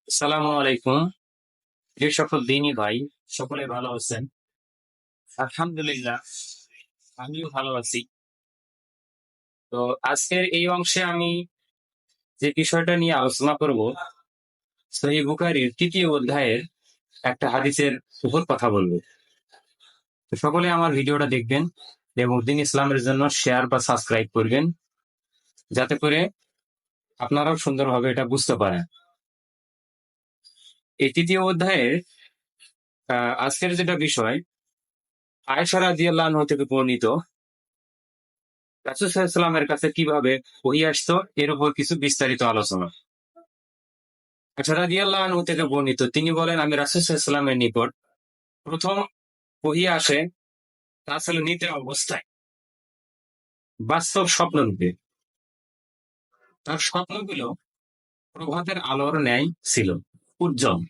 আসসালামু আলাইকুম। যে সকল দিনই ভাই, সকলে ভালো আছেন? আলহামদুলিল্লাহ, আমিও ভালো আছি। তো আজকের এই অংশে আমি যে বিষয়টা নিয়ে আলোচনা করব, সহিহ বুখারীর ৩য় অধ্যায়ের একটা হাদিসের উপর কথা বলবো। তো সকলে আমার ভিডিওটা দেখবেন এবং দিন ইসলামের জন্য শেয়ার বা সাবস্ক্রাইব করবেন, যাতে করে আপনারাও সুন্দরভাবে এটা বুঝতে পারেন। এই ৩য় অধ্যায়ের আজকের যেটা বিষয়, আয়েশা রাদিয়াল্লাহু আনহা থেকে বর্ণিত রাসূল সাল্লাল্লাহু আলাইহি ওয়াসাল্লামের কাছে কিভাবে ওহী আসতো এর উপর কিছু বিস্তারিত আলোচনা। আয়েশা রাদিয়াল্লাহু আনহা থেকে বর্ণিত, তিনি বলেন, আমি রাসূল সাল্লাল্লাহু আলাইহি ওয়াসাল্লামের নিকট প্রথম ওহী আসে তা ছিল নিদ্রা অবস্থায়, বাস্তব স্বপ্ন রূপে। তার স্বপ্নগুলো প্রভাতের আলোর ন্যায় ছিল, উজ্জ্বল।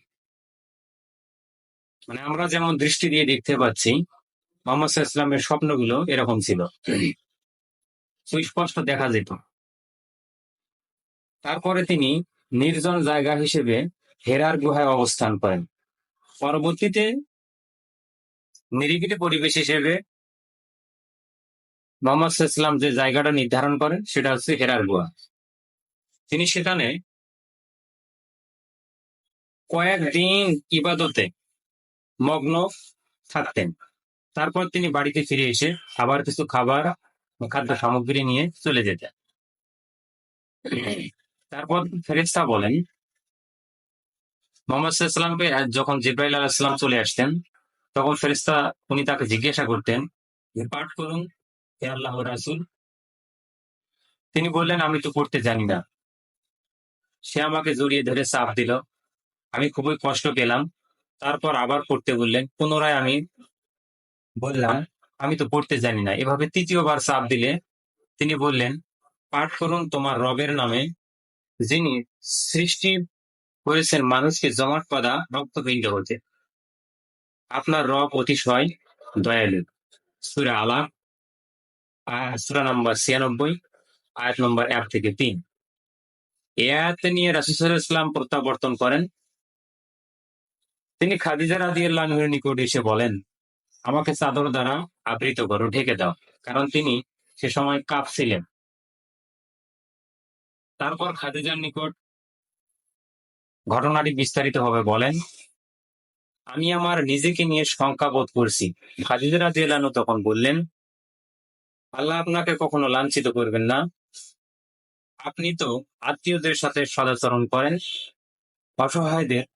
মানে আমরা যেমন দৃষ্টি দিয়ে দেখতে পাচ্ছি, মুহাম্মদ সাল্লাল্লাহু আলাইহি ওয়াসাল্লামের স্বপ্নগুলো এরকম ছিল, সুস্পষ্ট দেখা যেত। তারপরে তিনি নির্জন জায়গা হিসেবে হেরার গুহায় অবস্থান করেন। পরবর্তীতে নিরিবিলি পরিবেশ হিসেবে মোহাম্মদ সাল্লাল্লাহু আলাইহি ওয়াসাল্লাম যে জায়গাটা নির্ধারণ করেন সেটা হচ্ছে হেরার গুহা। তিনি সেখানে কয়েকদিন ইবাদতে মগ্ন থাকতেন। তারপর তিনি বাড়িতে ফিরে এসে আবার কিছু খাবার খাদ্য সামগ্রী নিয়ে চলে যেতেন। তারপর ফেরেশতা বলেন, মোহাম্মদ সাল্লাল্লাহু আলাইহি ওয়াসাল্লামকে যখন জিবরাইল আলাইহিস সালাম চলে আসতেন, তখন ফেরেশতা উনি তাকে জিজ্ঞাসা করতেন যে, পাঠ করুন হে আল্লাহর রাসূল। তিনি বললেন, আমি তো পড়তে জানি না। সে আমাকে জড়িয়ে ধরে চাপ দিল, আমি খুবই কষ্ট পেলাম। তারপর আবার পড়তে বললেন, পুনরায় আমি বললাম, আমি তো পড়তে জানি না। এভাবে তৃতীয়বার চাপ দিলে তিনি বললেন, পাঠ করুন তোমার রবের নামে, যিনি সৃষ্টি করেছেন মানুষকে জমাট বাঁধা রক্তপিণ্ড হতে। আপনার রব অতিশয় দয়ালু। সূরা আলাক, সূরা নম্বর ৯৬, আয়াত নম্বর ১ থেকে ৩। এই আয়াত নিয়ে রাসূল সাল্লাল্লাহু আলাইহি ওয়াসাল্লাম প্রত্যাবর্তন করেন। তিনি খাদিজা রাদিয়াল্লাহু আনহার নিকট এসে বলেন, আমাকে চাদর দ্বারা আবৃত করো, ঢেকে দাও, কারণ তিনি সে সময় কাঁপছিলেন। তারপর খাদিজার নিকট ঘটনাটি বিস্তারিতভাবে বলেন, আমি আমার নিজেকে নিয়ে শঙ্কা বোধ করছি। খাদিজা রাদিয়াল্লাহু আনহা তখন বললেন, আল্লাহ আপনাকে কখনো লাঞ্ছিত করবেন না। আপনি তো আত্মীয়দের সাথে সদাচরণ করেন, অসহায়দের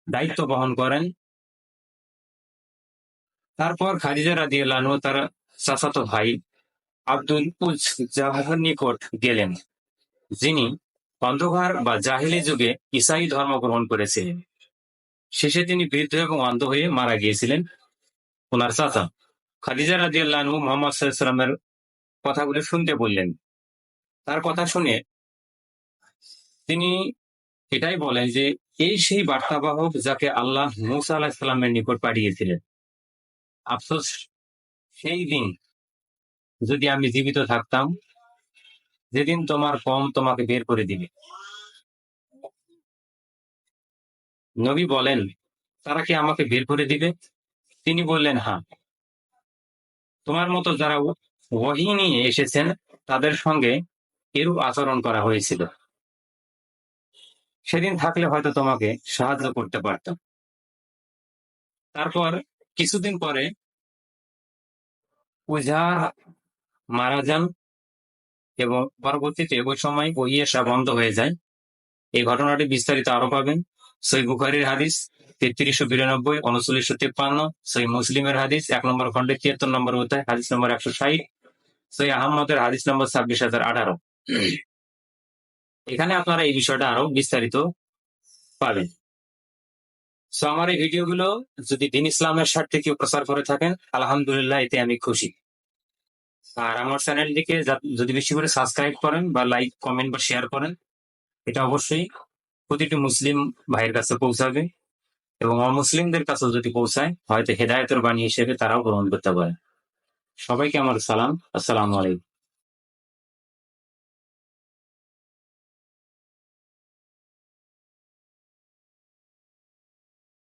দায়িত্ব বহন করেন। তারপর খাদিজা রাদিয়াল্লাহু আনহা তার চাচাতো ভাই আব্দুল উজ্জার নিকট গেলেন, যিনি অন্ধকার বা জাহেলি যুগে ঈসাই ধর্ম গ্রহণ করেছিলেন। শেষে তিনি বৃদ্ধ এবং অন্ধ হয়ে মারা গিয়েছিলেন। ওনার চাচা খাদিজা রাদিয়াল্লাহু আনহু মুহাম্মদ সাল্লাল্লাহু আলাইহি ওয়াসাল্লামের কথাগুলো শুনতে বললেন। তার কথা শুনে তিনি এটাই বলেন যে, এই সেই বার্তাবাহক যাকে আল্লাহ মূসা আলাইহিস সালামের নিকট পাঠিয়েছিলেন। আফসোস সেই দিন যদি আমি জীবিত থাকতাম, যেদিন তোমার কওম তোমাকে বের করে দিবে। নবী বলেন, তারা কি আমাকে বের করে দিবে? তিনি বললেন, হ্যাঁ। তোমার মতো যারা ওহী নিয়ে এসেছেন তাদের সঙ্গে এরূপ আচরণ করা হয়েছিল। সেদিন থাকলে হয়তো তোমাকে সাহায্য করতে পারতাম। তারপর কিছুদিন পরে উজার মারা যান এবং পরবর্তীতে ওই সময় ওহী আসা বন্ধ হয়ে যায়। এই ঘটনাটি বিস্তারিত আরো পাবেন সহিহ বুখারীর হাদিস ৩৩৯২, ৩৯৫৩, সহিহ মুসলিমের হাদিস ১ নম্বর খণ্ডে ৭৩ নম্বর অধ্যায় হাদিস নম্বর ১৬০, সহিহ আহমদের হাদিস নম্বর ২৬,০১৮। এখানে আপনারা এই বিষয়টা আরো বিস্তারিত পাবেন। সো আমার এই ভিডিওগুলো যদি দিন ইসলামের স্বার্থে কেউ প্রচার করে থাকেন, আলহামদুলিল্লাহ, এতে আমি খুশি। আর আমার চ্যানেলটিকে যদি বেশি করে সাবস্ক্রাইব করেন বা লাইক, কমেন্ট বা শেয়ার করেন, এটা অবশ্যই প্রতিটি মুসলিম ভাইয়ের কাছে পৌঁছাবে এবং অমুসলিমদের কাছে যদি পৌঁছায়, হয়তো হেদায়েতের বাণী হিসেবে তারাও গ্রহণ করতে পারে। সবাইকে আমার সালাম। আসসালামু আলাইকুম।